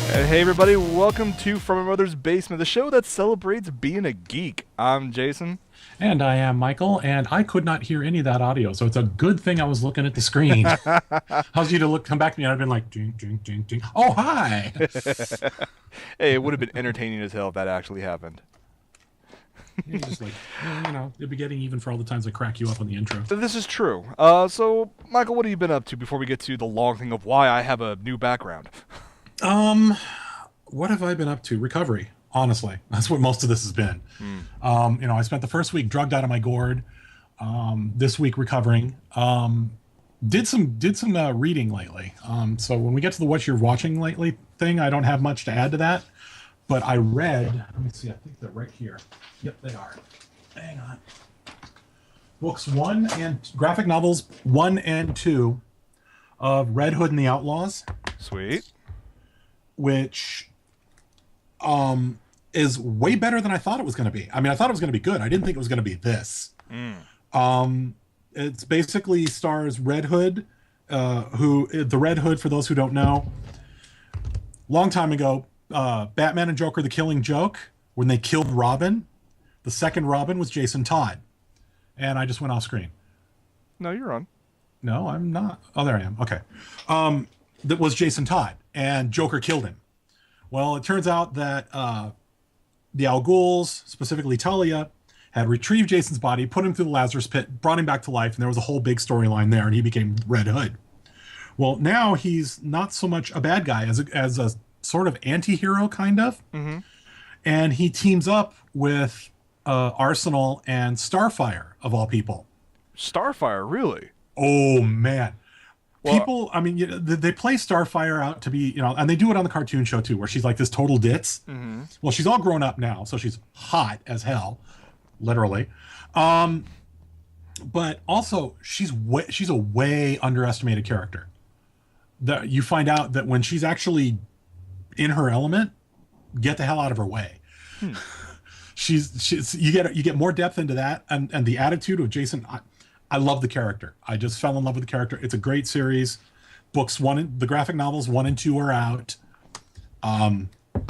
Hey everybody, welcome to From My Mother's Basement, the show that celebrates being a geek. I'm Jason. And I am Michael, and I could not hear any of that audio, so it's a good thing I was looking at the screen. How's you to come back to me and I've been like, ding, ding, ding, ding. Oh, hi! Hey, it would have been entertaining as hell if that actually happened. You're just like, you'll be getting even for all the times I crack you up on the intro. This is true. So, Michael, what have you been up to before we get to the long thing of why I have a new background? What have I been up to? Recovery, honestly. That's what most of this has been. I spent the first week drugged out of my gourd. This week recovering. Did some reading lately. So when we get to the what you're watching lately thing, I don't have much to add to that. But I read, let me see, I think they're right here. Yep, they are. Hang on. Graphic novels 1 and 2 of Red Hood and the Outlaws, Sweet. which is way better than I thought it was going to be. I mean, I thought it was going to be good. I didn't think it was going to be this. It's basically stars Red Hood, the Red Hood, for those who don't know, long time ago, Batman and Joker, The Killing Joke, when they killed Robin, the second Robin was Jason Todd. And I just went off screen. No, you're on. No, I'm not. Oh, there I am. Okay. That was Jason Todd, and Joker killed him. Well, it turns out that the Al Ghuls, specifically Talia, had retrieved Jason's body, put him through the Lazarus pit, brought him back to life, and there was a whole big storyline there, and he became Red Hood. Well, now he's not so much a bad guy as a sort of anti-hero, kind of. Mm-hmm. And he teams up with Arsenal and Starfire, of all people. Starfire, really? Oh, man. Well, People, I mean, they play Starfire out to be, and they do it on the cartoon show too, where she's like this total ditz. Mm-hmm. Well, she's all grown up now, so she's hot as hell, literally. But also, she's a way underestimated character. That you find out that when she's actually in her element, get the hell out of her way. She's you get more depth into that, and the attitude of Jason. I love the character. I just fell in love with the character. It's a great series. The graphic novels 1 and 2 are out.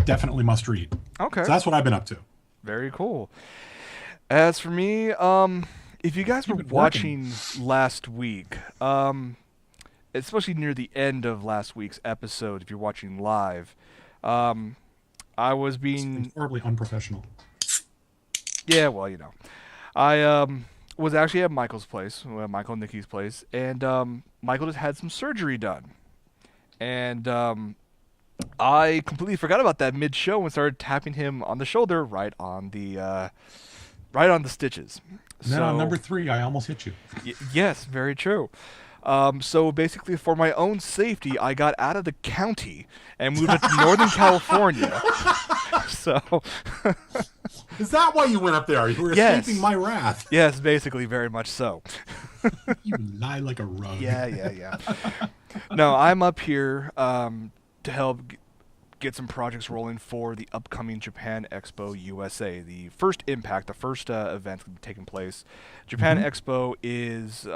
Definitely must read. Okay. So that's what I've been up to. Very cool. As for me, if you guys were watching last week, especially near the end of last week's episode, if you're watching live, I was being horribly unprofessional. Yeah, well, I was actually at Michael's place, Michael and Nikki's place, and Michael just had some surgery done, and I completely forgot about that mid-show and started tapping him on the shoulder, right on the stitches. And then on number 3, I almost hit you. Yes, very true. So basically, for my own safety, I got out of the county and moved up to Northern California. So, is that why you went up there? You were escaping my wrath. Yes, basically, very much so. You lie like a rug. Yeah. No, I'm up here to help get some projects rolling for the upcoming Japan Expo USA, the first Impact, the first event taking place. Japan Expo is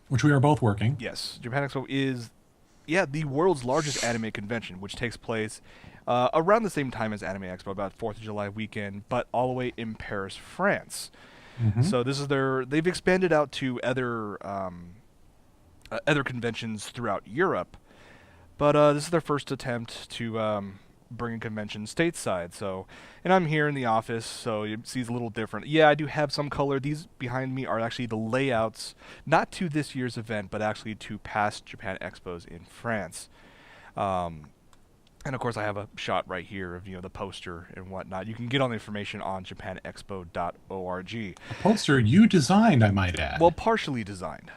which we are both working. Yes, Japan Expo is, the world's largest anime convention, which takes place around the same time as Anime Expo, about 4th of July weekend, but all the way in Paris, France. So this is they've expanded out to other conventions throughout Europe, but this is their first attempt to bring a convention stateside. So, and I'm here in the office, so you see it's a little different. Yeah, I do have some color. These behind me are actually the layouts, not to this year's event, but actually to past Japan Expos in France. And of course, I have a shot right here of the poster and whatnot. You can get all the information on japanexpo.org. A poster you designed, I might add. Well, partially designed.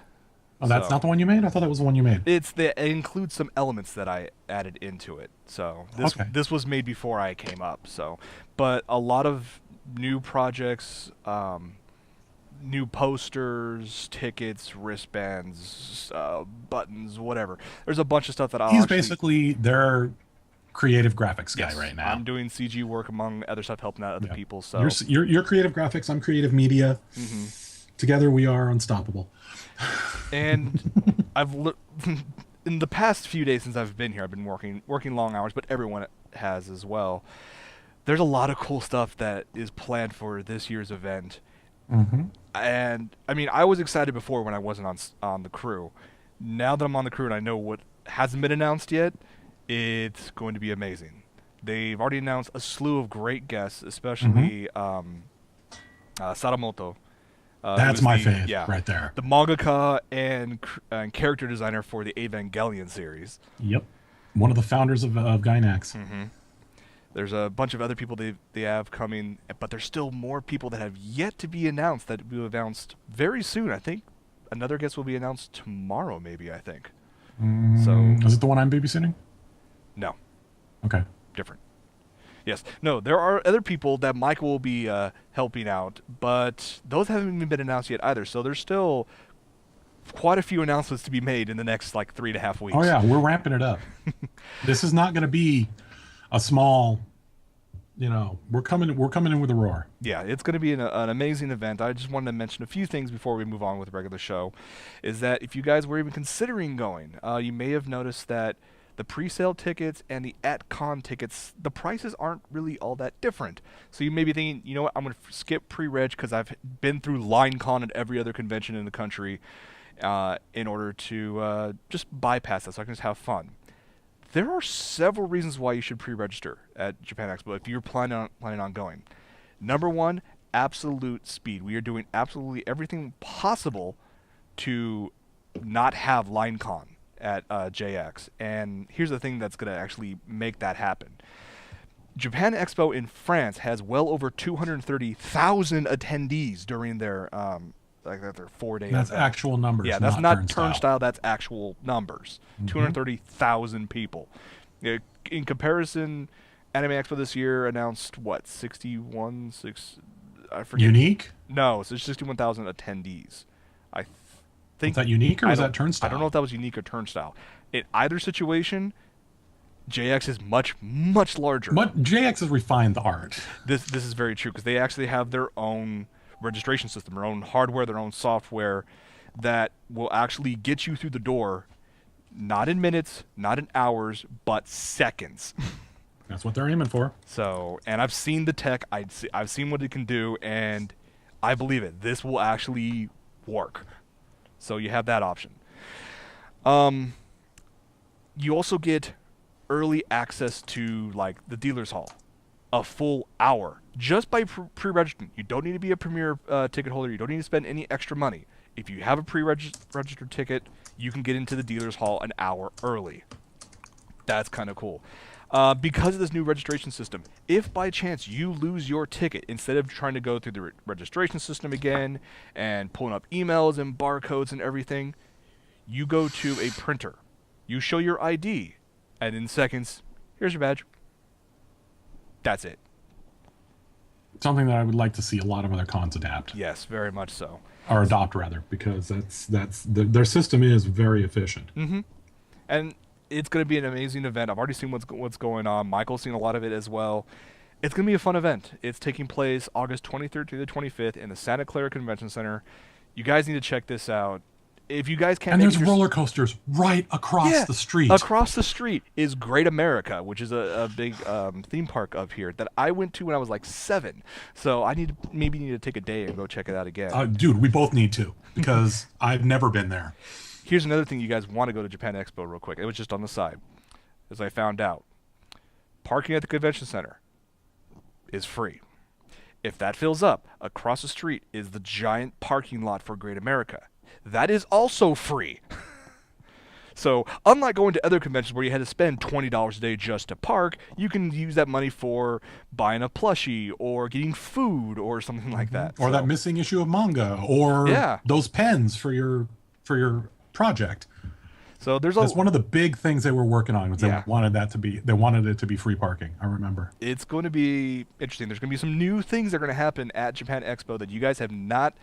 Oh, that's not the one you made? I thought that was the one you made. It includes some elements that I added into it. So this was made before I came up. So, but a lot of new projects, new posters, tickets, wristbands, buttons, whatever. There's a bunch of stuff that He's basically their creative graphics guy right now. I'm doing CG work among other stuff, helping out other people. So you're creative graphics. I'm creative media. Together we are unstoppable. And in the past few days since I've been here, I've been working long hours, but everyone has as well. There's a lot of cool stuff that is planned for this year's event, Hmm. and I mean, I was excited before when I wasn't on the crew. Now that I'm on the crew and I know what hasn't been announced yet, it's going to be amazing. They've already announced a slew of great guests, Hmm. especially Sadamoto, who That's is my the fave yeah right there. the mangaka and character designer for the Evangelion series. Yep. One of the founders of Gynax. Hmm. There's a bunch of other people they have coming, but there's still more people that have yet to be announced that will be announced very soon. I think another guest will be announced tomorrow, maybe. I think so. Is it the one I'm babysitting? No, Okay. different. Yes, no. There are other people that Michael will be helping out, but those haven't even been announced yet either. So there's still quite a few announcements to be made in the next like 3.5 Oh weeks. yeah, we're ramping it up. This is not going to be a small. We're coming in with a roar. Yeah, it's going to be an amazing event. I just wanted to mention a few things before we move on with the regular show. Is that if you guys were even considering going, you may have noticed that the pre-sale tickets and the at-con tickets, the prices aren't really all that different. So you may be thinking, you know what, I'm going to skip pre-reg because I've been through LineCon and every other convention in the country in order to just bypass that so I can just have fun. There are several reasons why you should pre-register at Japan Expo if you're planning on going. Number one, absolute speed. We are doing absolutely everything possible to not have LineCon at JX. And here's the thing that's going to actually make that happen. Japan Expo in France has well over 230,000 attendees during their 4 day That's event. actual Yeah, numbers, that's not not turnstile. turnstile. That's actual numbers. Hmm. 230,000 people. Yeah, in comparison, Anime Expo this year announced what 61 six. I forget. Unique? No, so it's 61,000 attendees. I Was think that unique or I was don't that I don't know turnstile? if that was unique or turnstile. In either situation, JX is much much larger. But JX has refined the art. This is very true because they actually have their own registration system, their own hardware, their own software that will actually get you through the door, not in minutes, not in hours, but seconds. That's what they're aiming for. So, and I've seen the tech, I've seen what it can do, and I believe it. This will actually work. So you have that option. Um, you also get early access to like the dealer's hall, a full hour just by pre-registering. You don't need to be a premier ticket holder. You don't need to spend any extra money. If you have a pre-registered ticket, you can get into the dealer's hall an hour early. That's kind of cool. Because of this new registration system, if by chance you lose your ticket, instead of trying to go through the registration system again and pulling up emails and barcodes and everything, you go to a printer. You show your ID, and in seconds, here's your badge. That's it. Something that I would like to see a lot of other cons adapt Yes, very much so. or adopt rather, because their system is very efficient. Mm-hmm. And it's going to be an amazing event. I've already seen what's going on. Michael's seen a lot of it as well. It's going to be a fun event. It's taking place August 23rd through the 25th in the Santa Clara Convention Center. You guys need to check this out. If you guys can't And make there's it roller coasters right across yeah, the street. across the street is Great America, which is a big theme park up here that I went to when I was like 7. So I maybe need to take a day and go check it out again. Dude, we both need to because I've never been there. Here's another thing you guys want to go to Japan Expo real quick. It was just on the side, as I found out. Parking at the convention center is free. If that fills up, across the street is the giant parking lot for Great America. That is also free. So, unlike going to other conventions where you had to spend $20 a day just to park, you can use that money for buying a plushie or getting food or something like that. Or So, that missing issue of manga, or yeah. those pens for your project. So there's That's one of the big things they were working on. Was Yeah. they wanted it to be free parking. I remember. It's going to be interesting. There's going to be some new things that are going to happen at Japan Expo that you guys have not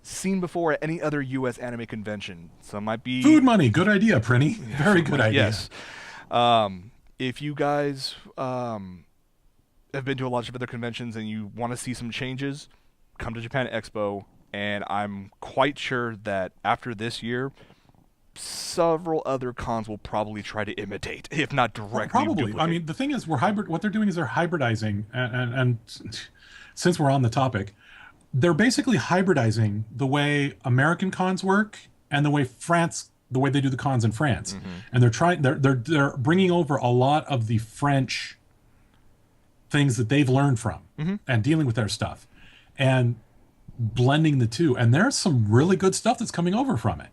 seen before at any other U.S. anime convention. So it might be Food money, good idea, Prinny. Very good idea. Yes. If you guys have been to a lot of other conventions and you want to see some changes, come to Japan Expo. And I'm quite sure that after this year, several other cons will probably try to imitate, if not directly Probably. I duplicate. mean, the thing is, we're hybrid. What they're doing is they're hybridizing, and since we're on the topic, they're basically hybridizing the way American cons work and the way they do the cons in France, and they're bringing over a lot of the French things that they've learned from and dealing with their stuff, and blending the two. And there's some really good stuff that's coming over from it.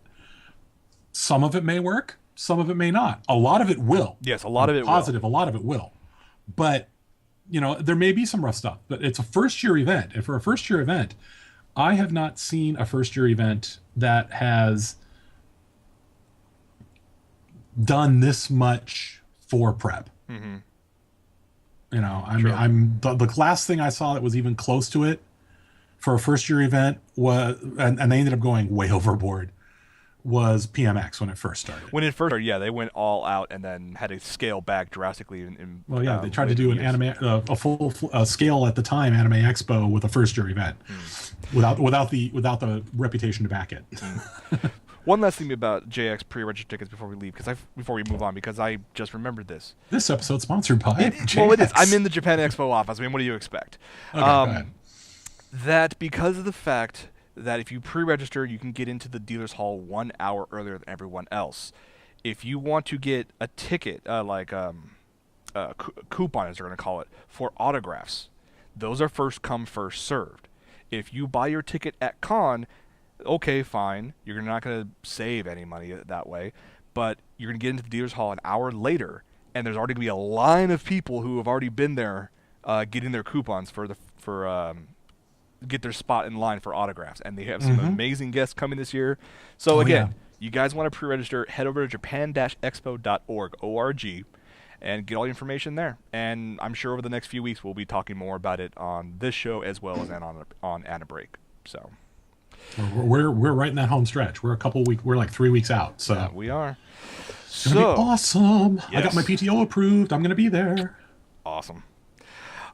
Some of it may work, some of it may not. A lot of it will. Yes, a lot of it positive, a lot of it will. But, there may be some rough stuff. But it's a first-year event. And for a first-year event, I have not seen a first-year event that has done this much for prep. The last thing I saw that was even close to it for a first-year event was, and they ended up going way overboard, was PMX when it first started. When it first started, yeah, they went all out and then had to scale back drastically. They tried to do a full scale at the time Anime Expo with a first year event, without the reputation to back it. One last thing about JX pre-registered tickets before we leave, before we move on, because I just remembered this. This episode's sponsored by JX. Well, it is. I'm in the Japan Expo office. I mean, what do you expect? Okay, go ahead. That because of the fact that if you pre-register, you can get into the dealer's hall 1 hour earlier than everyone else. If you want to get a ticket, coupon, as they're going to call it, for autographs, those are first come, first served. If you buy your ticket at con, okay, fine, you're not going to save any money that way, but you're going to get into the dealer's hall an hour later, and there's already going to be a line of people who have already been there getting their coupons get their spot in line for autographs, and they have some amazing guests coming this year. So you guys want to pre-register, head over to japan-expo.org, O-R-G, and get all the information there. And I'm sure over the next few weeks we'll be talking more about it on this show as well as on Anna Break. So we're right in that home stretch. We're we're like 3 weeks out. So yeah, we are. It's gonna be awesome. Yes. I got my PTO approved. I'm gonna be there. Awesome.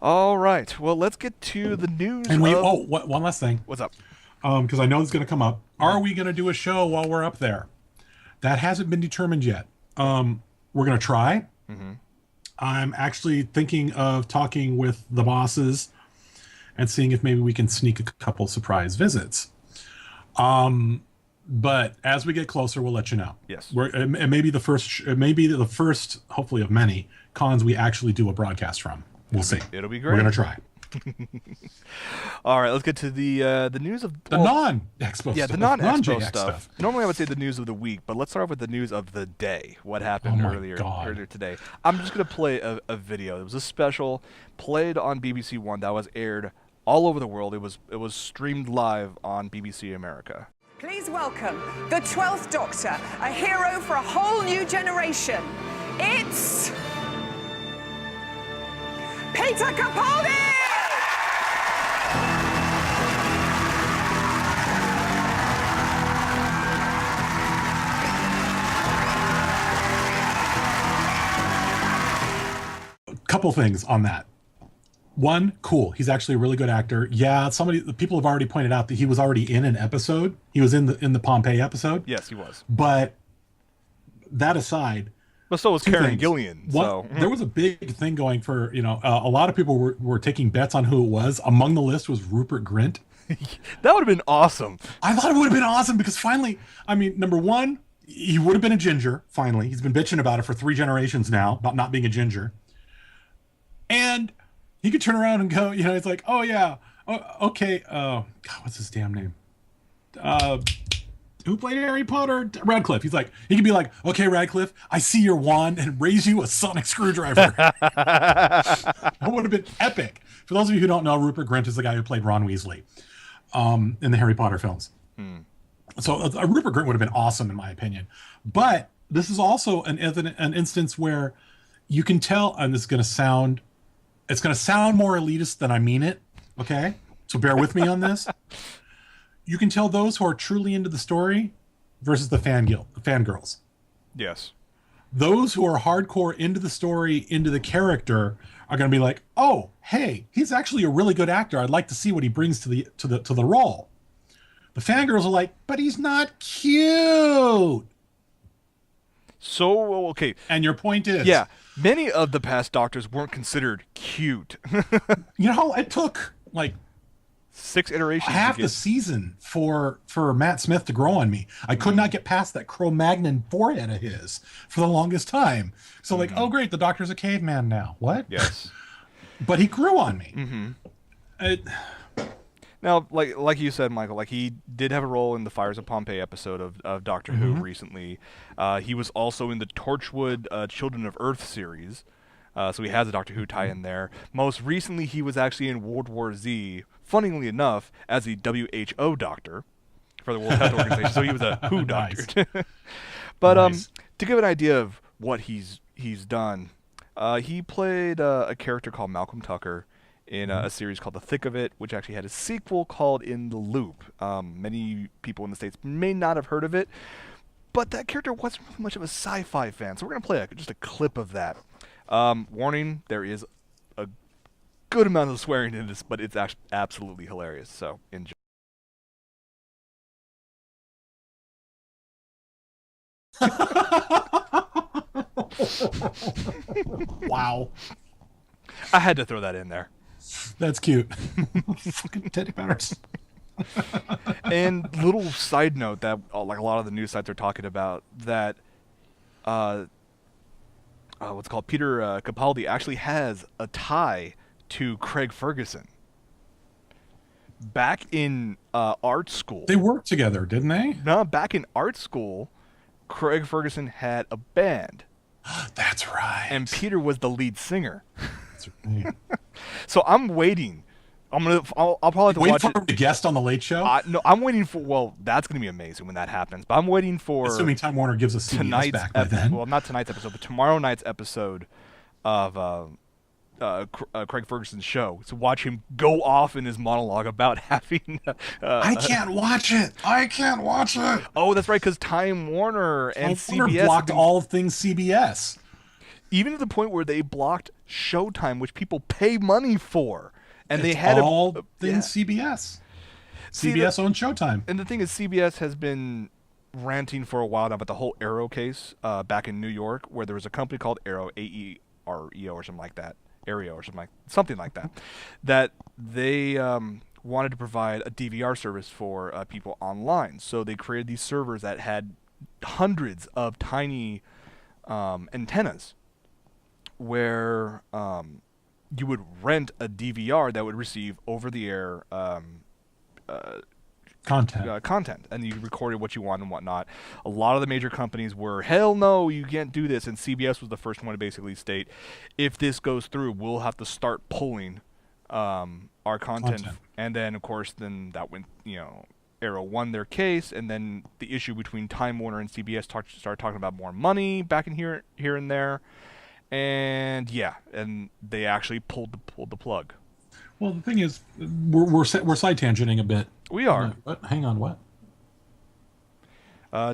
All right. Well, let's get to the news. And one last thing. What's up? Because I know it's going to come up. Are we going to do a show while we're up there? That hasn't been determined yet. We're going to try. I'm actually thinking of talking with the bosses and seeing if maybe we can sneak a couple surprise visits. But as we get closer, we'll let you know. Yes. It may be the first, hopefully, of many cons we actually do a broadcast from. We'll see. It'll be great. We're going to try. All right, let's get to the news of the non-expo stuff. Yeah, the non-expo stuff. Normally I would say the news of the week, but let's start off with the news of the day. What happened earlier today. I'm just going to play a video. It was a special played on BBC One that was aired all over the world. It was streamed live on BBC America. Please welcome the 12th Doctor, a hero for a whole new generation. It's Peter Capaldi! Couple things on that. One, cool. He's actually a really good actor. Yeah, people have already pointed out that he was already in an episode. He was in the Pompeii episode. Yes, he was. But that aside, but so was Karen Gillian. So there was a big thing going for, a lot of people were taking bets on who it was. Among the list was Rupert Grint. That would have been awesome. I thought it would have been awesome because finally, number one, he would have been a ginger. Finally, he's been bitching about it for 3 generations now about not being a ginger, and he could turn around and go, it's like, oh yeah, okay, God, what's his damn name? Who played Harry Potter? Radcliffe. He could be like, okay, Radcliffe, I see your wand and raise you a sonic screwdriver. That would have been epic. For those of you who don't know, Rupert Grint is the guy who played Ron Weasley in the Harry Potter films. So Rupert Grint would have been awesome in my opinion. But this is also an instance where you can tell, and it's going to sound more elitist than I mean it. Okay, so bear with me on this. You can tell those who are truly into the story versus the fangirls. Yes. Those who are hardcore into the story, into the character, are going to be like, "Oh, hey, he's actually a really good actor. I'd like to see what he brings to the role." The fangirls are like, "But he's not cute." So, okay. And your point is, Yeah, many of the past Doctors weren't considered cute. it took like 6 iterations to half the get. season for Matt Smith to grow on me. I could not get past that Cro-Magnon forehead of his for the longest time. So like, oh great, the Doctor's a caveman now. What? Yes. But he grew on me. It, Now, like you said, Michael, like he did have a role in the Fires of Pompeii episode of Doctor Who recently. He was also in the Torchwood Children of Earth series, so he has a Doctor Who tie-in there. Most recently, he was actually in World War Z, funnily enough, as the WHO doctor for the World Health Organization. So he was a Who doctor. But Nice. to give an idea of what he's done, he played a character called Malcolm Tucker in a series called The Thick of It, which actually had a sequel called In the Loop. Many people in the States may not have heard of it, but that character wasn't really much of a sci-fi fan, so we're going to play just a clip of that. Warning, there is a good amount of swearing in this, but it's actually absolutely hilarious, so enjoy. wow. I had to throw that in there. That's cute. Fucking teddy bears. And little side note that like a lot of the news sites are talking about that what's called Peter Capaldi actually has a tie to Craig Ferguson. Back in art school. They worked together, didn't they? No, back in art school, Craig Ferguson had a band, That's right. and Peter was the lead singer. That's right. So I'm waiting. I'll probably have to Wait watch for it. him to guest on the Late Show. No, I'm waiting for. Well, that's gonna be amazing when that happens. But I'm waiting for Assuming Time Warner gives us CBS tonight's back by then. well, not tonight's episode, but tomorrow night's episode of Craig Ferguson's show. To watch him go off in his monologue about having. I can't watch it. I can't watch it. Oh, that's right, because Time Warner and Time Warner CBS blocked all things CBS. even to the point where they blocked Showtime, which people pay money for, and they It's had all things CBS. See, CBS owns Showtime. And the thing is, CBS has been ranting for a while now about the whole Arrow case back in New York, where there was a company called Arrow, AEREO or something like that, Aereo or something like that, that they wanted to provide a DVR service for people online. So they created these servers that had hundreds of tiny antennas, where you would rent a DVR that would receive over-the-air content, and you recorded what you want and whatnot. A lot of the major companies were, hell no, you can't do this, and CBS was the first one to basically state, if this goes through, we'll have to start pulling our content. And then, of course, then that went, Arrow won their case, and then the issue between Time Warner and CBS started talking about more money back in here and there, and and they actually pulled the plug. Well, the thing is, we're side tangenting a bit. We are. What? Hang on, what?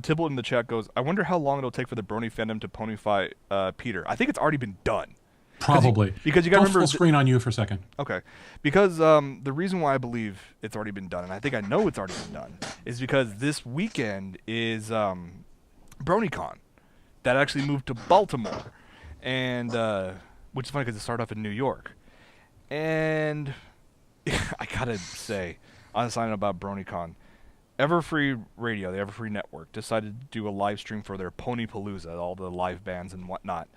Tibble in the chat goes, I wonder how long it'll take for the Brony fandom to ponyfy Peter. I think it's already been done. Probably. Because you got to remember... full screen on you for a second. Okay. Because the reason why I believe it's already been done, and I think I know it's already been done, is because this weekend is BronyCon. That actually moved to Baltimore. And, which is funny because it started off in New York. And I gotta say, on a sign about BronyCon, Everfree Radio, the Everfree Network, decided to do a live stream for their Ponypalooza, all the live bands and whatnot.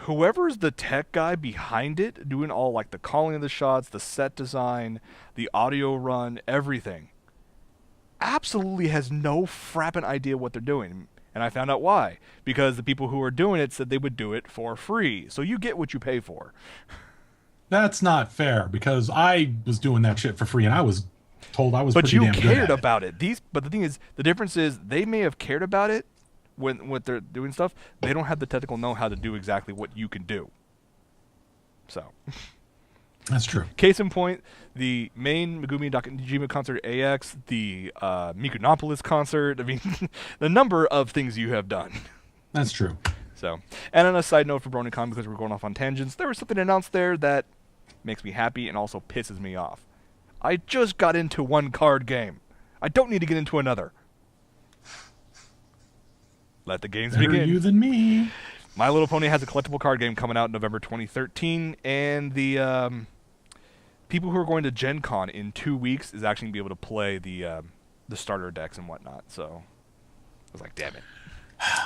Whoever's the tech guy behind it, doing all like the calling of the shots, the set design, the audio run, everything, absolutely has no frapping idea what they're doing. And I found out why. Because the people who are doing it said they would do it for free. So you get what you pay for. That's not fair, because I was doing that shit for free, and I was told I was But pretty you damn good cared at it. about it. But the thing is, the difference is they may have cared about it when they're doing stuff. They don't have the technical know-how to do exactly what you can do. So... That's true. Case in point, the main Megumi Nakajima concert AX, the Mikonopolis concert. I mean, the number of things you have done. That's true. So, and on a side note for BronyCon, because we're going off on tangents, there was something announced there that makes me happy and also pisses me off. I just got into one card game. I don't need to get into another. Let the games Better begin. you than me. My Little Pony has a collectible card game coming out in November 2013, and the people who are going to Gen Con in 2 weeks is actually going to be able to play the starter decks and whatnot. So I was like, damn it.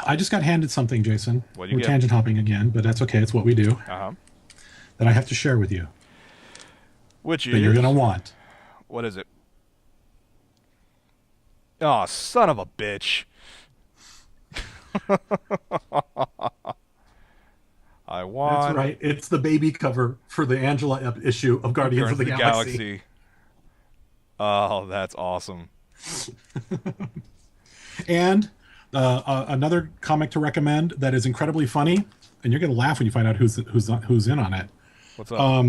I just got handed something, Jason. What'd you We're get? tangent hopping again, but that's okay. It's what we do. Uh-huh. That I have to share with you. Which That is... you're going to want. What is it? Oh, son of a bitch. I want... That's right. It's the baby cover for the Angela issue of Guardians of the Galaxy. Oh, that's awesome. And another comic to recommend that is incredibly funny, and you're going to laugh when you find out who's in on it. What's up?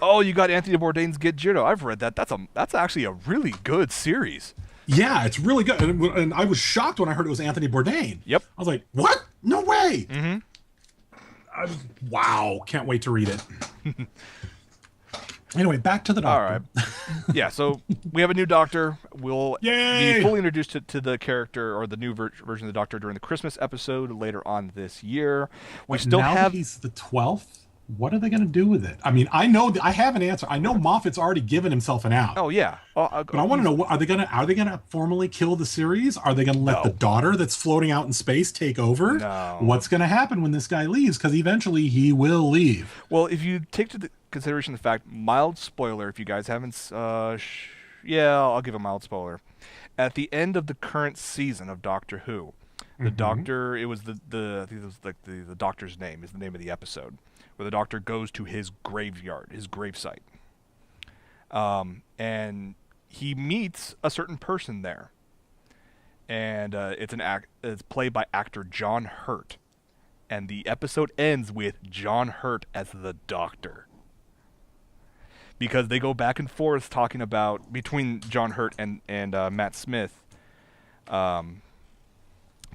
Oh, you got Anthony Bourdain's Get Jiro. I've read that. That's actually a really good series. Yeah, it's really good. And I was shocked when I heard it was Anthony Bourdain. Yep. I was like, what? No way. Mm-hmm. Wow. Can't wait to read it. Anyway, back to the Doctor. All right. Yeah, so we have a new Doctor. We'll Yay! be fully introduced to the character or the new version of the Doctor during the Christmas episode later on this year. We still now have... that he's the 12th? What are they going to do with it? I mean, I know I have an answer. I know Moffat's already given himself an out. Oh, yeah. But I want to know, are they gonna formally kill the series? Are they going to let the daughter that's floating out in space take over? No. What's going to happen when this guy leaves? Because eventually he will leave. Well, if you take to the consideration the fact, mild spoiler, if you guys haven't, yeah, I'll give a mild spoiler. At the end of the current season of Doctor Who, the Doctor, it was I think it was like the Doctor's name is the name of the episode, where the Doctor goes to his graveyard, his gravesite, and he meets a certain person there, and it's played by actor John Hurt, and the episode ends with John Hurt as the Doctor. Because they go back and forth talking about, between John Hurt and Matt Smith,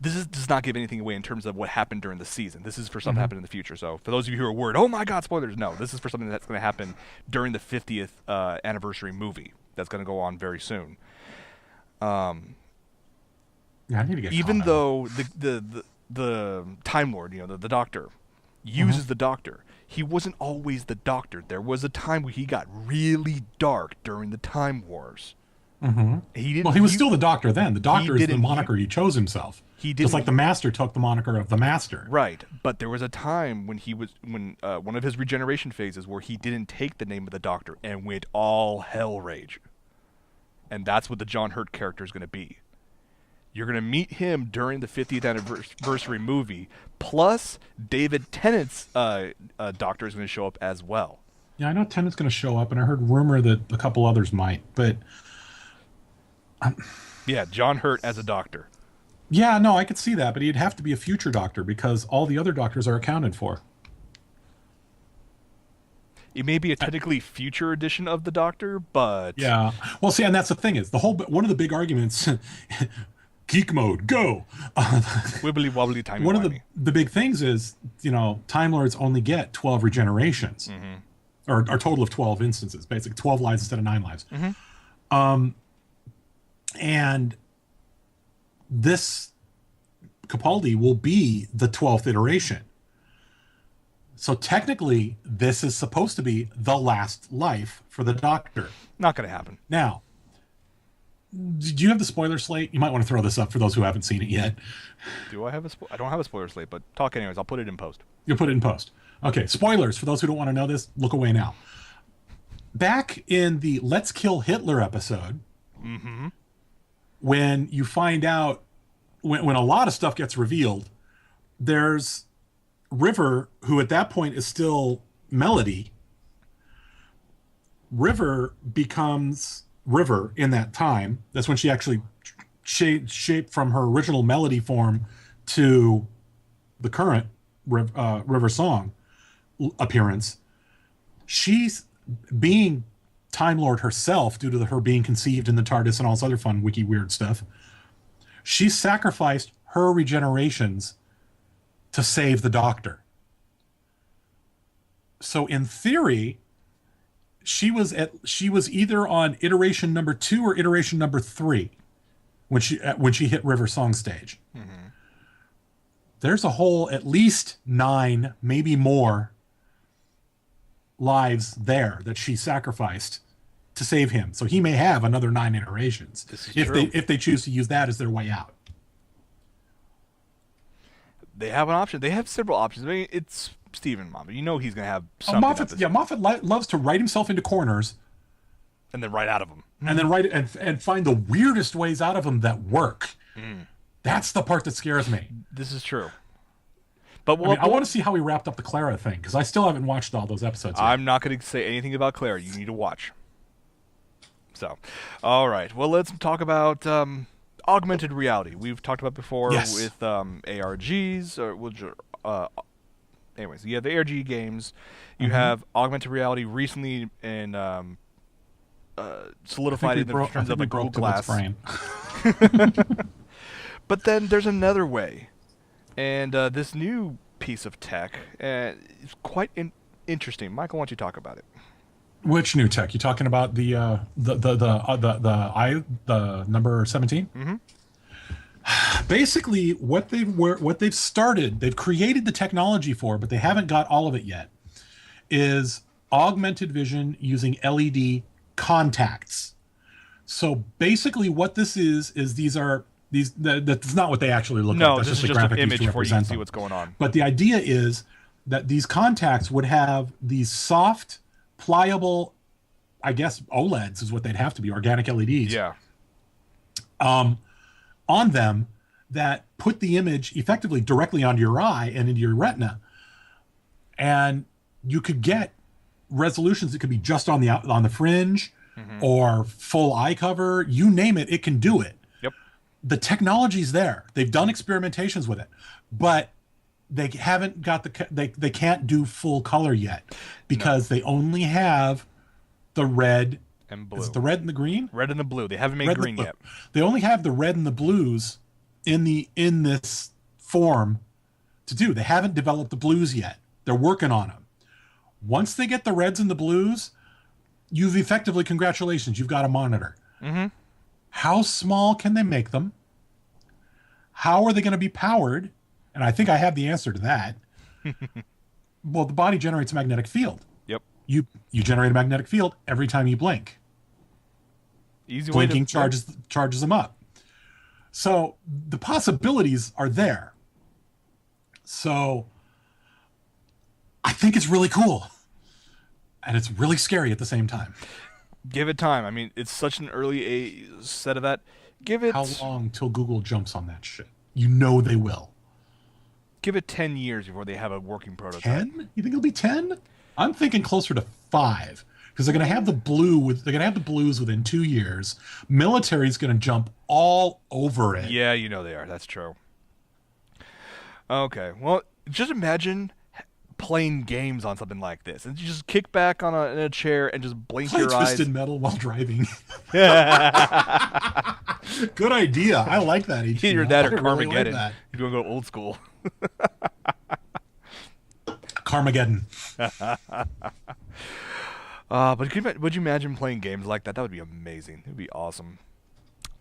this does not give anything away in terms of what happened during the season. This is for something that happened in the future. So for those of you who are worried, oh my God, spoilers, no. This is for something that's going to happen during the 50th anniversary movie that's going to go on very soon. Yeah, I need to get Even caught up. though the Time Lord, the Doctor, uses the Doctor, he wasn't always the Doctor. There was a time where he got really dark during the Time Wars. He didn't. Well, he was still the Doctor then. The Doctor is the didn't- moniker he chose himself. He Just didn't. like the Master took the moniker of the Master. Right, but there was a time when one of his regeneration phases where he didn't take the name of the Doctor and went all hell rage. And that's what the John Hurt character is going to be. You're going to meet him during the 50th anniversary movie, plus David Tennant's Doctor is going to show up as well. Yeah, I know Tennant's going to show up, and I heard rumor that a couple others might, but... Yeah, John Hurt as a Doctor. Yeah, no, I could see that, but he'd have to be a future Doctor because all the other Doctors are accounted for. It may be a technically future edition of the Doctor, but... Yeah. Well, see, and that's the thing is, one of the big arguments... Geek mode, go! Wibbly wobbly timey One of the big things is, Time Lords only get 12 regenerations. Or a total of 12 instances, basically 12 lives instead of 9 lives. And this Capaldi will be the 12th iteration. So technically, this is supposed to be the last life for the Doctor. Not going to happen. Now, do you have the spoiler slate? You might want to throw this up for those who haven't seen it yet. Do I have I don't have a spoiler slate, but talk anyways. I'll put it in post. You'll put it in post. Okay, spoilers. For those who don't want to know this, look away now. Back in the Let's Kill Hitler episode, when you find out, when a lot of stuff gets revealed, there's River, who at that point is still Melody. River becomes River in that time. That's when she actually shaped from her original Melody form to the current River Song appearance. She's being Time Lord herself due to her being conceived in the TARDIS and all this other fun wiki weird stuff. She sacrificed her regenerations to save the Doctor. So in theory, she was either on iteration number 2 or iteration number 3 when she hit River Song Stage. There's a whole at least 9, maybe more, lives there that she sacrificed to save him. So he may have another 9 iterations This is if true. they choose to use that as their way out. They have an option. They have several options. I mean, it's Stephen Moffat. You know he's gonna have Oh, something up his Moffat loves to write himself into corners and then right out of them. and then write and find the weirdest ways out of them that work. That's the part that scares me. This is true. But I want to see how he wrapped up the Clara thing because I still haven't watched all those episodes yet. I'm not going to say anything about Claire. You need to watch. So, all right. Well, let's talk about augmented reality. We've talked about before Yes. with ARGs, or which are, anyways, you have the ARG games. You have augmented reality recently and solidified in terms of like Google Glass. But then there's another way, and this new piece of tech is quite interesting. Michael, why don't you talk about it? Which new tech? You talking about the number 17? Mm-hmm. Basically, what they've started, they've created the technology for, but they haven't got all of it yet, is augmented vision using LED contacts. So basically, what this is that's not what they actually look like. No, That's this is a just an graphic used image to before you can represent see them. what's going on. But the idea is that these contacts would have these soft, pliable, I guess OLEDs is what they'd have to be, organic LEDs. Yeah. On them that put the image effectively directly onto your eye and into your retina. And you could get resolutions that could be just on the fringe or full eye cover. You name it, it can do it. Yep. The technology's there. They've done experimentations with it, but they haven't got they can't do full color yet because they only have the red And blue. Is it the red and the green? Red and the blue. They haven't made Red and green the blue. yet. They only have the red and the blues in this form to do. They haven't developed the blues yet. They're working on them. Once they get the reds and the blues, you've effectively, congratulations, you've got a monitor. Mm-hmm. How small can they make them? How are they going to be powered? And I think I have the answer to that. Well, the body generates a magnetic field. Yep. You generate a magnetic field every time you blink. Easy Blinking way to charges them up. So the possibilities are there. So I think it's really cool. And it's really scary at the same time. give it time. I mean, it's such an early set of that. Give it How long till Google jumps on that shit? You know they will. Give it 10 years before they have a working prototype. 10? You think it'll be 10? I'm thinking closer to 5. Because they're gonna have the blues within 2 years. Military's gonna jump all over it. Yeah, you know they are. That's true. Okay, well, just imagine playing games on something like this, and you just kick back on in a chair and just blink Play your Twisted eyes. Metal while driving. Good idea. I like that. Either that or I really like Carmageddon. that. If you want to go old school. Carmageddon. But would you imagine playing games like that? That would be amazing. It would be awesome.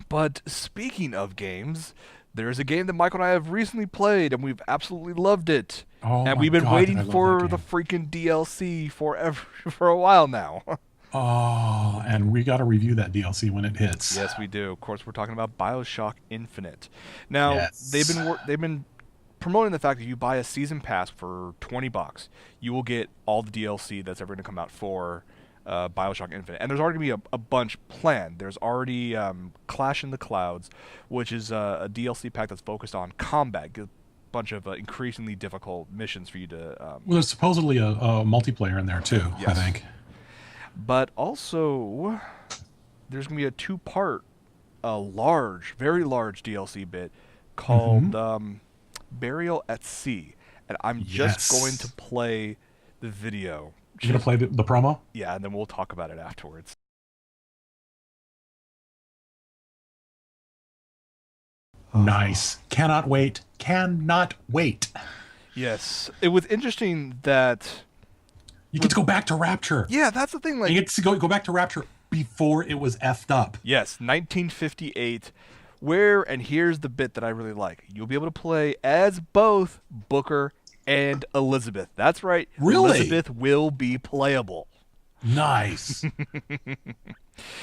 But speaking of games, there's a game that Michael and I have recently played, and we've absolutely loved it. Oh and my we've been God, did I waiting love for that the game. freaking DLC for a while now. Oh, and we got to review that DLC when it hits. Yes, we do. Of course, we're talking about BioShock Infinite. Now, Yes. they've been promoting the fact that if you buy a season pass for $20, you will get all the DLC that's ever going to come out for BioShock Infinite. And there's already going to be a bunch planned. There's already Clash in the Clouds, which is a DLC pack that's focused on combat. A bunch of increasingly difficult missions for you to... Well, there's supposedly a multiplayer in there too, I Yes. think. But also, there's going to be a two-part, very large DLC bit called Burial at Sea. And I'm just Yes. going to play the video. You gonna play the promo? Yeah, and then we'll talk about it afterwards. Nice. Cannot wait. Cannot wait. Yes. It was interesting that... You get to go back to Rapture. Yeah, that's the thing. Like, You get to go back to Rapture before it was effed up. yes, 1958 and here's the bit that I really like. You'll be able to play as both Booker and Elizabeth. That's right. Really? Elizabeth will be playable. Nice.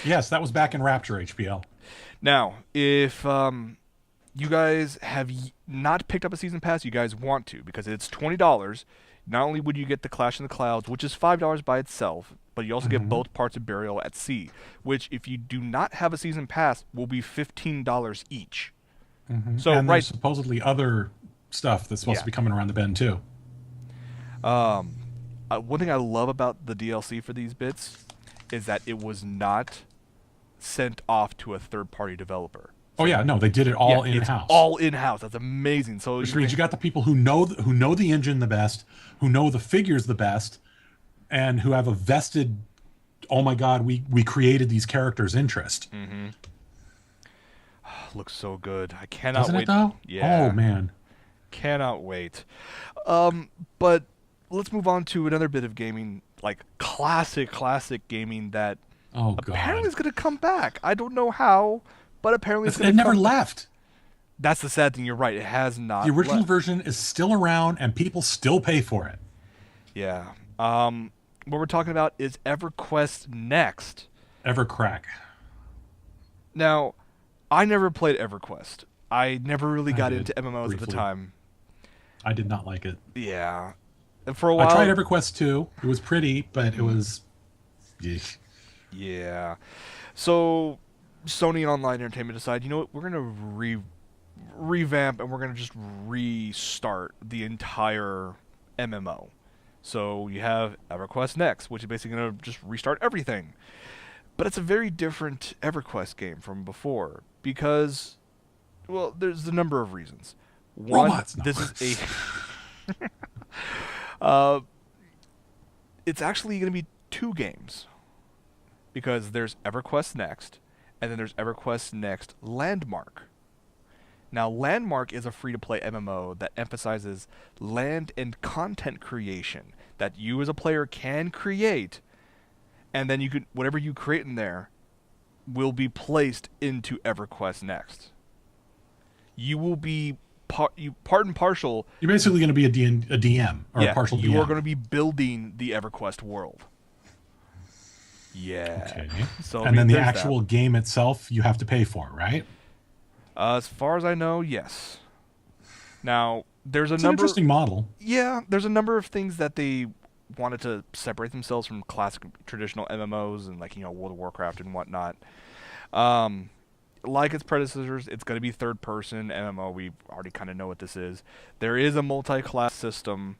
Yes, that was back in Rapture HPL. Now, if you guys have not picked up a season pass, you guys want to, because it's $20. Not only would you get the Clash in the Clouds, which is $5 by itself, but you also get both parts of Burial at Sea, which, if you do not have a season pass, will be $15 each. So And there's supposedly other stuff that's supposed to be coming around the bend too. One thing I love about the DLC for these bits is that it was not sent off to a third-party developer. Oh yeah, no, they did it all in It's house. all in house. That's amazing. So Which means you got the people who know the engine the best, who know the figures the best, and who have a vested, oh my god, we created these characters interest. looks so good. I cannot Doesn't wait. it though? Yeah. Oh man. Cannot wait. But let's move on to another bit of gaming, like classic gaming that Oh god. apparently is going to come back. I don't know how, but apparently it's going It to never come left. That's the sad thing. You're right. It has not. The original left. version is still around, and people still pay for it. Yeah. What we're talking about is EverQuest Next. Evercrack. Now, I never played EverQuest. I never really got did, into MMOs at the briefly. time. I did not like it. Yeah. And for a while. I tried EverQuest 2. It was pretty, but it was. Yeesh. Yeah. So Sony and Online Entertainment decided, you know what, we're going to revamp and we're going to just restart the entire MMO. So you have EverQuest Next, which is basically going to just restart everything. But it's a very different EverQuest game from before because, well, there's a number of reasons. One, Robots, no. this is a... it's actually going to be 2 games. Because there's EverQuest Next, and then there's EverQuest Next Landmark. Now, Landmark is a free-to-play MMO that emphasizes land and content creation that you as a player can create, and then you can whatever you create in there will be placed into EverQuest Next. You will be part and partial. You're basically going to be a DM or a partial DM. You are going to be building the EverQuest world. Yeah. Okay. So And then the there's actual game itself, you have to pay for, right? As far as I know, yes. Now, there's It's a an number. interesting model. Yeah, there's a number of things that they wanted to separate themselves from classic traditional MMOs and World of Warcraft and whatnot. Like its predecessors, it's going to be third-person MMO. We already kind of know what this is. There is a multi-class system.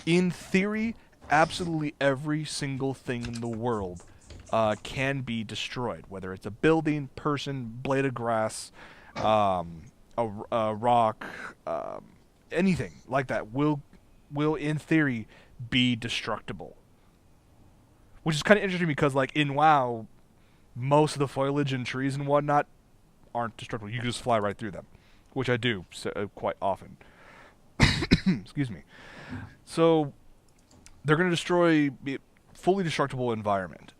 In theory, absolutely every single thing in the world can be destroyed, whether it's a building, person, blade of grass, a rock, anything like that will in theory be destructible. Which is kind of interesting because in WoW, most of the foliage and trees and whatnot aren't destructible. You can just fly right through them, which I do quite often. Excuse me. So they're going to destroy a fully destructible environment.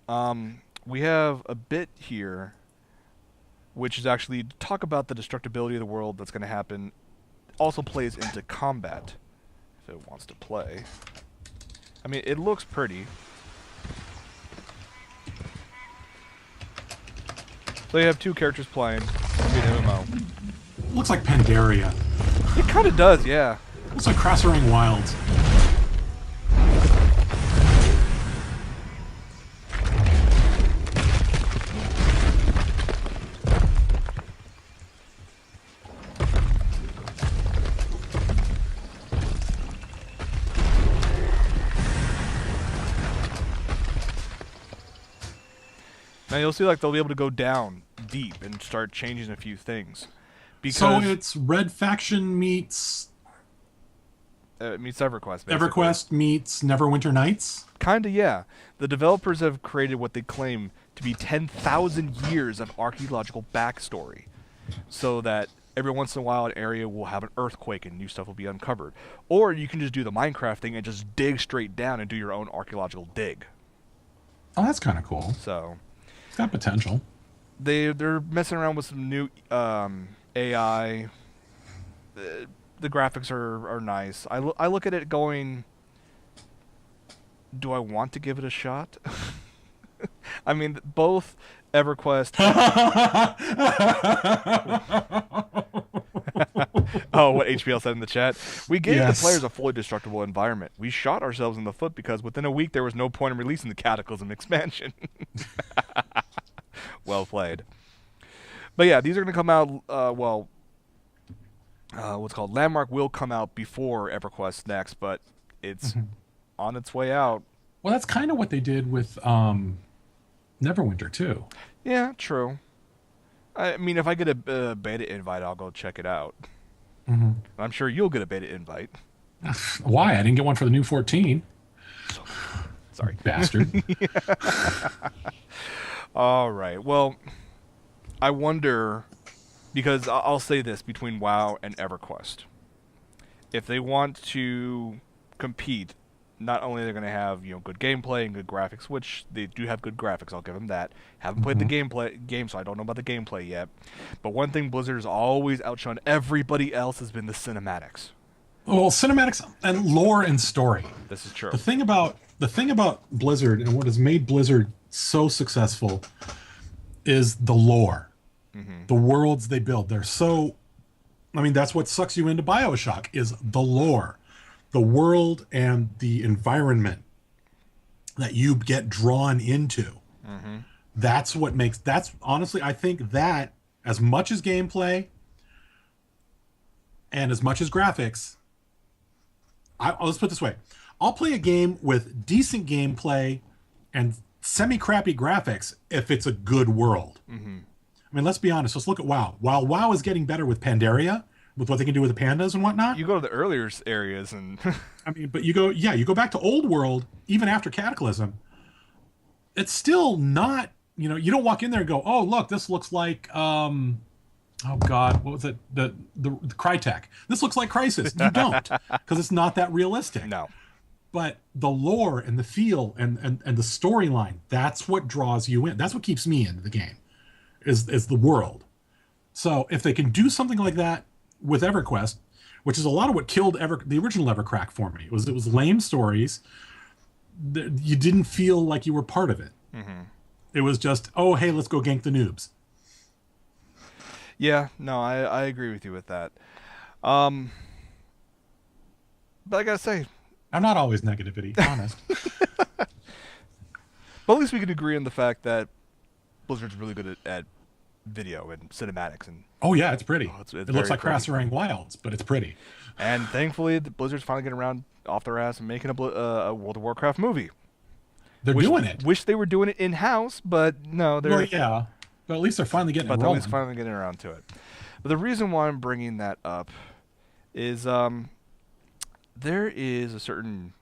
We have a bit here, which is actually to talk about the destructibility of the world that's going to happen. Also plays into combat, if it wants to play. I mean, it looks pretty. So you have 2 characters playing. It'll be an MMO. Looks like Pandaria. It kind of does, yeah. Looks like Crosserang Wilds. Now you'll see they'll be able to go down deep and start changing a few things. So Because it's Red Faction meets meets EverQuest, basically. EverQuest meets Neverwinter Nights. Kinda, yeah. The developers have created what they claim to be 10,000 years of archaeological backstory, so that every once in a while an area will have an earthquake and new stuff will be uncovered. Or you can just do the Minecraft thing and just dig straight down and do your own archaeological dig. Oh, that's kind of cool. So, It's got potential. they're messing around with some new AI. The graphics are nice. I look at it going, do I want to give it a shot? I mean, both EverQuest. Oh, what HPL said in the chat. We gave the Yes. players a fully destructible environment. We shot ourselves in the foot because within a week there was no point in releasing the Cataclysm expansion. Well played. But yeah, these are going to come out, what's called Landmark will come out before EverQuest next, but it's on its way out. Well, that's kind of what they did with Neverwinter too. Yeah, true. I mean, if I get a beta invite, I'll go check it out. I'm sure you'll get a beta invite. Why? I didn't get one for the new 14. Sorry. Bastard. All right. Well, I wonder, because I'll say this between WoW and EverQuest. If they want to compete, not only they're going to have good gameplay and good graphics, which they do have good graphics, I'll give them that. Haven't played the game, so I don't know about the gameplay yet. But one thing Blizzard has always outshone everybody else has been the cinematics. Well, cinematics and lore and story. This is true. The thing about Blizzard and what has made Blizzard so successful is the lore. The worlds they build. They're so, I mean, that's what sucks you into BioShock is the lore. The world and the environment that you get drawn into. That's what makes, that's honestly, I think that as much as gameplay and as much as graphics, let's put it this way. I'll play a game with decent gameplay and semi-crappy graphics if it's a good world. I mean, let's be honest. Let's look at WoW. While WoW is getting better with Pandaria, with what they can do with the pandas and whatnot. You go to the earlier areas and I mean, but you go back to Old World, even after Cataclysm, it's still not, you don't walk in there and go, oh, look, this looks like, oh God, what was it? The Crytek. This looks like Crysis. You don't, because it's not that realistic. no. But the lore and the feel and the storyline, that's what draws you in. That's what keeps me into the game, is the world. So if they can do something like that with EverQuest, which is a lot of what killed the original Evercrack for me. It was lame stories. You didn't feel like you were part of it. It was just, oh, hey, let's go gank the noobs. Yeah, no, I agree with you with that. But I gotta say, I'm not always negativity, honest. but at least we can agree on the fact that Blizzard's really good at video and cinematics and Oh yeah, it's pretty. it's it very looks like pretty. Crasserang Wilds, but it's pretty. And thankfully, the Blizzard's finally getting around off their ass and making a World of Warcraft movie. They're doing it. Wish they were doing it in house, but no, they're. Well, yeah, but at least they're finally getting But it they're at rolling. least finally getting around to it. But the reason why I'm bringing that up is there is a certain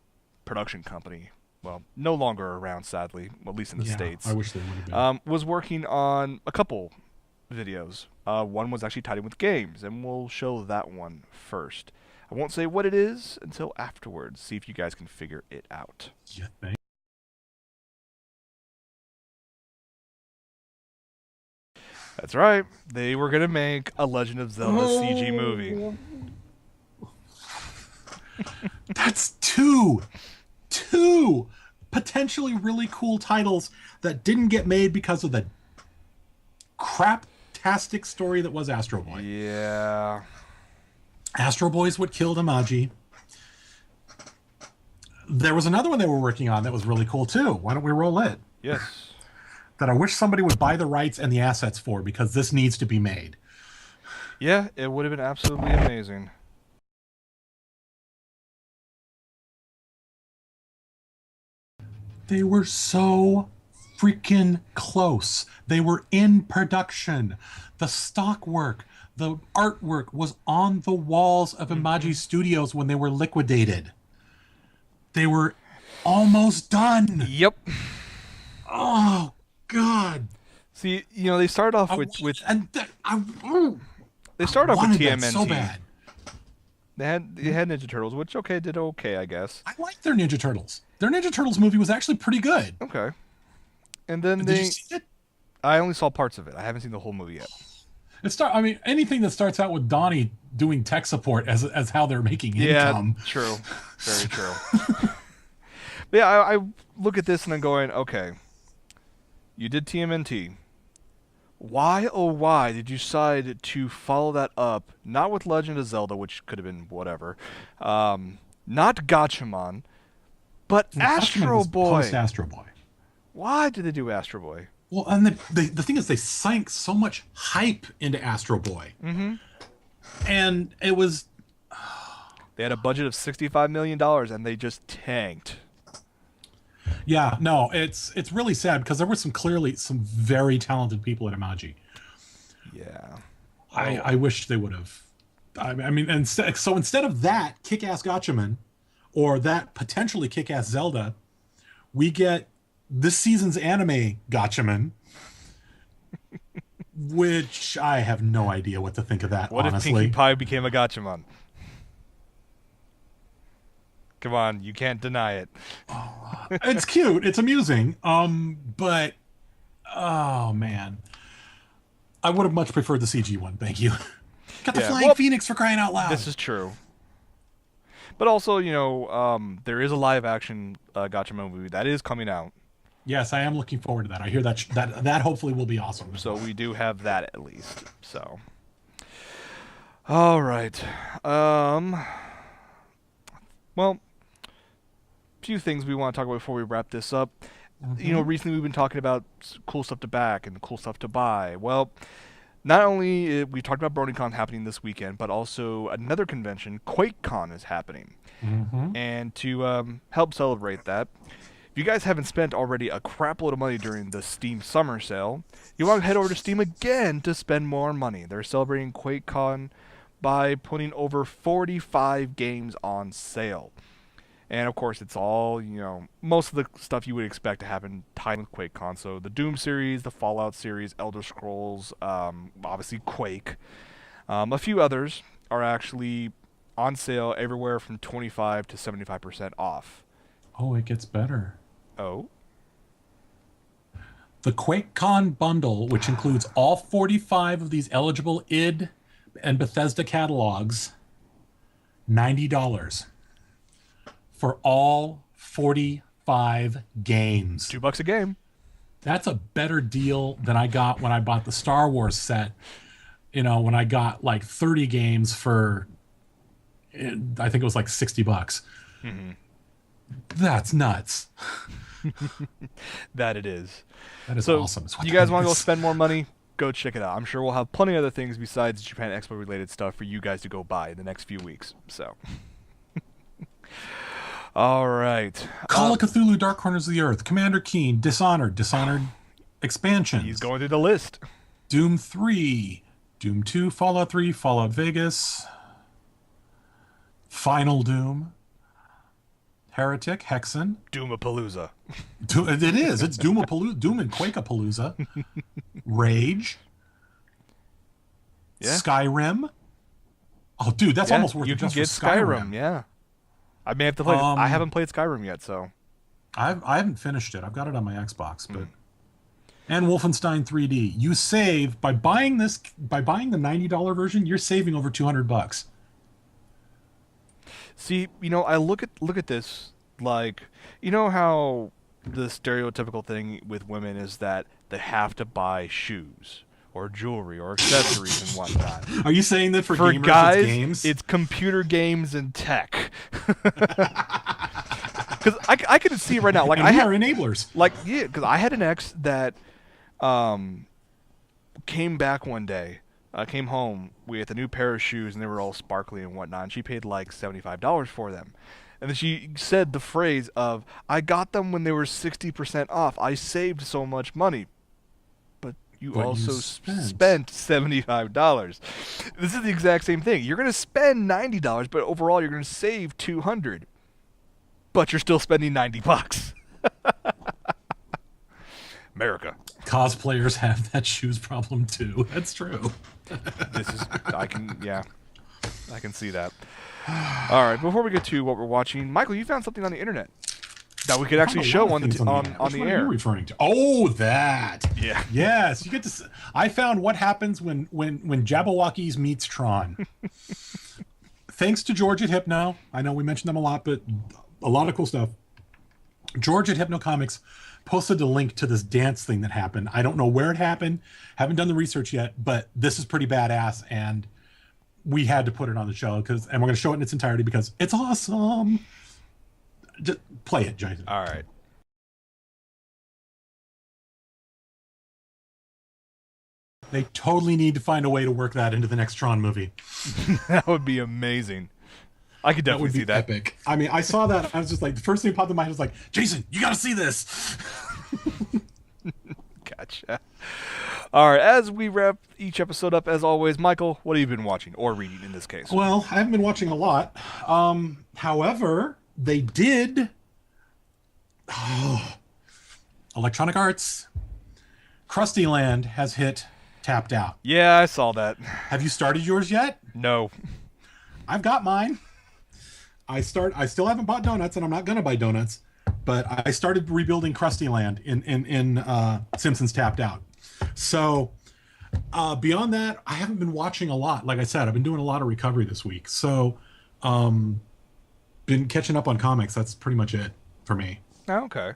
production company, well, no longer around, sadly, at least in the States. I wish they would have been. Was working on a couple videos. One was actually tied in with games, and we'll show that one first. I won't say what it is until afterwards. See if you guys can figure it out. You think? That's right. They were going to make a Legend of Zelda CG movie. That's two potentially really cool titles that didn't get made because of the crap-tastic story that was Astro Boy. Yeah. Astro Boy is what killed IMAGI. There was another one they were working on that was really cool too. Why don't we roll it? Yes. That I wish somebody would buy the rights and the assets for, because this needs to be made. Yeah, it would have been absolutely amazing. They were so freaking close. They were in production. The stock work, the artwork was on the walls of IMAGI Studios when they were liquidated. They were almost done. Yep. Oh, God. See, they started off with they started off with wanted that TMNT. so bad. They had Ninja Turtles, which did okay, I guess. I like their Ninja Turtles. Their Ninja Turtles movie was actually pretty good. Okay. And then Did you see it? I only saw parts of it. I haven't seen the whole movie yet. I mean, anything that starts out with Donnie doing tech support as how they're making income. Yeah, true. Very true. But yeah, I look at this and I'm going, okay, you did TMNT. Why, oh why, did you decide to follow that up, not with Legend of Zelda, which could have been whatever, not Gatchaman, but Astro Boy? Post Astro Boy. Why did they do Astro Boy? Well, and the thing is, they sank so much hype into Astro Boy. Mm-hmm. And it was... They had a budget of $65 million, and they just tanked. Yeah, no, it's really sad because there were some very talented people at IMAGI. Yeah. I wish they would have. I mean, and so instead of that kick-ass Gatchaman or that potentially kick-ass Zelda, we get this season's anime Gatchaman, which I have no idea what to think of that, What honestly. if Pinkie Pie became a Gatchaman? Come on, you can't deny it. It's cute. It's amusing. But oh man, I would have much preferred the CG one. Thank you. Got the flying phoenix for crying out loud. This is true. But also, there is a live action Gatchaman movie that is coming out. Yes, I am looking forward to that. I hear that hopefully will be awesome. So we do have that at least. So, all right. Well, few things we want to talk about before we wrap this up. Mm-hmm. Recently we've been talking about cool stuff to back and cool stuff to buy. Well, not only we talked about BronyCon happening this weekend, but also another convention, QuakeCon, is happening. Mm-hmm. And to help celebrate that, if you guys haven't spent already a crap load of money during the Steam Summer Sale, you want to head over to Steam again to spend more money. They're celebrating QuakeCon by putting over 45 games on sale. And of course, it's all, most of the stuff you would expect to happen tied with QuakeCon. So the Doom series, the Fallout series, Elder Scrolls, obviously Quake. A few others are actually on sale everywhere from 25 to 75% off. Oh, it gets better. Oh? The QuakeCon bundle, which includes all 45 of these eligible id and Bethesda catalogs, $90. For all 45 games. $2 a game. That's a better deal than I got when I bought the Star Wars set. When I got like 30 games for, I think it was like $60. Mm-hmm. That's nuts. That it is. That is awesome. You guys want to go spend more money? Go check it out. I'm sure we'll have plenty of other things besides Japan Expo related stuff for you guys to go buy in the next few weeks. So... All right. Call of Cthulhu, Dark Corners of the Earth, Commander Keen, Dishonored expansions. He's going through the list. Doom 3, Doom 2, Fallout 3, Fallout Vegas, Final Doom, Heretic, Hexen. Doomapalooza. It is. It's Doomapalooza. Doom and Quakeapalooza. Rage. Yeah. Skyrim. Oh, dude, that's almost worth it just for Skyrim. Yeah. I may have to play it. I haven't played Skyrim yet, so I haven't finished it. I've got it on my Xbox, but and Wolfenstein 3D. You save by buying the $90 version. You're saving over $200. See, I look at this like, how the stereotypical thing with women is that they have to buy shoes or jewelry or accessories and whatnot. Are you saying that for gamers, guys, it's games? It's computer games and tech. Because I can see right now, like and we are enablers. Like, yeah, because I had an ex that came back one day, came home with a new pair of shoes, and they were all sparkly and whatnot. And she paid like $75 for them. And then she said the phrase of, "I got them when they were 60% off. I saved so much money." You also spent $75. This is the exact same thing. You're going to spend $90, but overall you're going to save $200. But you're still spending $90. America. Cosplayers have that shoes problem too. That's true. I can see that. All right, before we get to what we're watching, Michael, you found something on the internet. that we could I actually found a show lot of on things the internet. on Which the one are you air. referring to? Oh, that. Yeah. Yes, you get to. I found what happens when Jabberwockies meets Tron. Thanks to George at Hypno. I know we mentioned them a lot, but a lot of cool stuff. George at Hypno Comics posted a link to this dance thing that happened. I don't know where it happened. Haven't done the research yet, but this is pretty badass, and we had to put it on the show and we're going to show it in its entirety because it's awesome. Just play it, Jason. All right. They totally need to find a way to work that into the next Tron movie. That would be amazing. I could That definitely would be see that. epic. I mean, I saw that. I was just like, the first thing that popped in my head was like, Jason, you got to see this. Gotcha. All right, as we wrap each episode up, as always, Michael, what have you been watching or reading in this case? Well, I haven't been watching a lot. However, they did. Electronic Arts. Krusty Land has hit Tapped Out. Yeah, I saw that. Have you started yours yet? No. I've got mine. I still haven't bought donuts, and I'm not gonna buy donuts. But I started rebuilding Krusty Land in Simpsons Tapped Out. So beyond that, I haven't been watching a lot. Like I said, I've been doing a lot of recovery this week. So been catching up on comics. That's pretty much it for me. Oh, okay.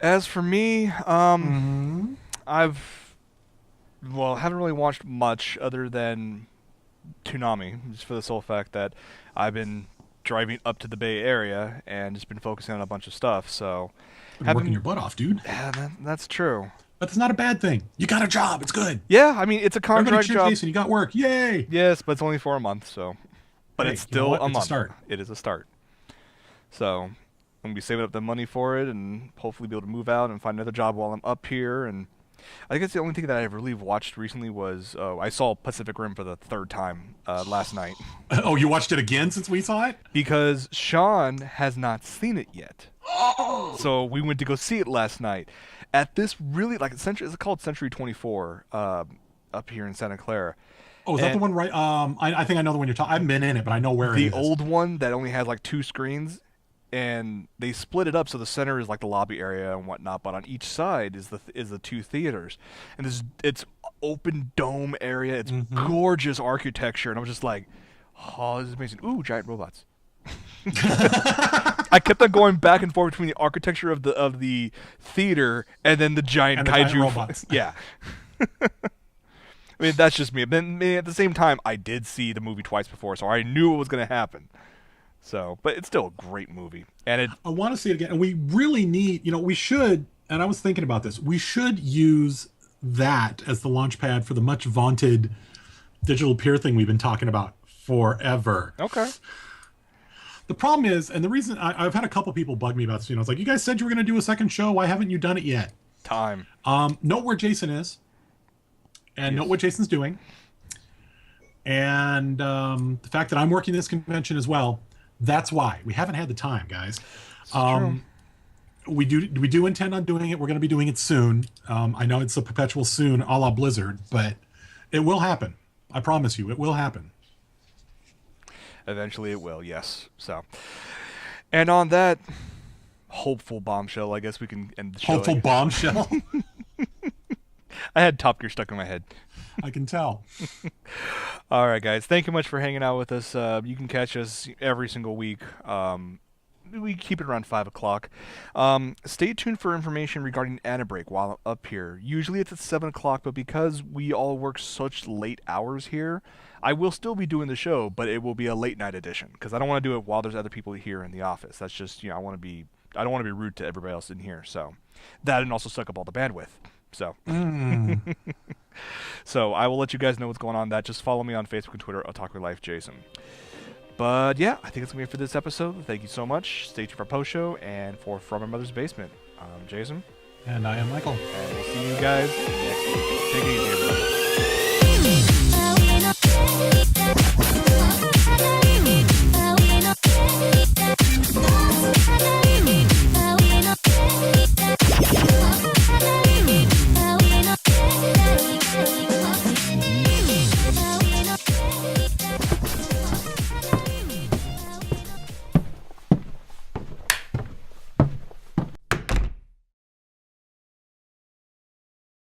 As for me, haven't really watched much other than Toonami, just for the sole fact that I've been driving up to the Bay Area and just been focusing on a bunch of stuff. So, Been working your butt off, dude. Yeah, that's true. But it's not a bad thing. You got a job. It's good. Yeah, I mean it's a Everybody contract cheer job. Jason. You got work. Yay! Yes, but it's only for a month, so. But Hey, it's you know still what? a It's a month. start. It is a start. So, I'm gonna be saving up the money for it, and hopefully be able to move out and find another job while I'm up here. And I guess the only thing that I've really watched recently was I saw Pacific Rim for the third time last night Oh, you watched it again since we saw it? because Sean has not seen it yet. So we went to go see it last night at this really it's called Century 24 up here in Santa Clara. Oh, is that the And- one right? I think I know the one you're talking. I haven't been in it, but I know where it The is. old one that only has like 2 screens, and they split it up so the center is like the lobby area and whatnot, but on each side is the 2 theaters, and it's open dome area. It's gorgeous architecture, and I was just like, oh, this is amazing. Ooh, giant robots. I kept on going back and forth between the architecture of the theater and then the giant And the kaiju giant robots. Yeah. I mean, that's just me. But at the same time, I did see the movie twice before, so I knew what was going to happen. So, but it's still a great movie, and I want to see it again. And we really need, we should, and I was thinking about this, we should use that as the launch pad for the much vaunted digital peer thing we've been talking about forever. Okay. The problem is, and the reason I've had a couple people bug me about this, it's like, you guys said you were going to do a second show. Why haven't you done it yet? Time. Note where Jason is, and note what Jason's doing. And the fact that I'm working this convention as well, that's why. We haven't had the time, guys. True. We do intend on doing it. We're going to be doing it soon. I know it's a perpetual soon, a la Blizzard, but it will happen. I promise you, it will happen. Eventually it will, yes. So, and on that hopeful bombshell, I guess we can end the show. Hopeful bombshell. I had Top Gear stuck in my head. I can tell. All right, guys. Thank you much for hanging out with us. You can catch us every single week. We keep it around 5 o'clock. Stay tuned for information regarding Anna Break while I'm up here. Usually it's at 7 o'clock, but because we all work such late hours here, I will still be doing the show, but it will be a late night edition because I don't want to do it while there's other people here in the office. That's just, I don't want to be rude to everybody else in here. So that and also suck up all the bandwidth. So. So I will let you guys know what's going on. That just follow me on Facebook and Twitter, OtakuLife Jason. But yeah, I think that's gonna be it for this episode. Thank you so much. Stay tuned for post show and for From My Mother's Basement. I'm Jason, And I am Michael. and we'll see you guys next week. Take it easy, everybody.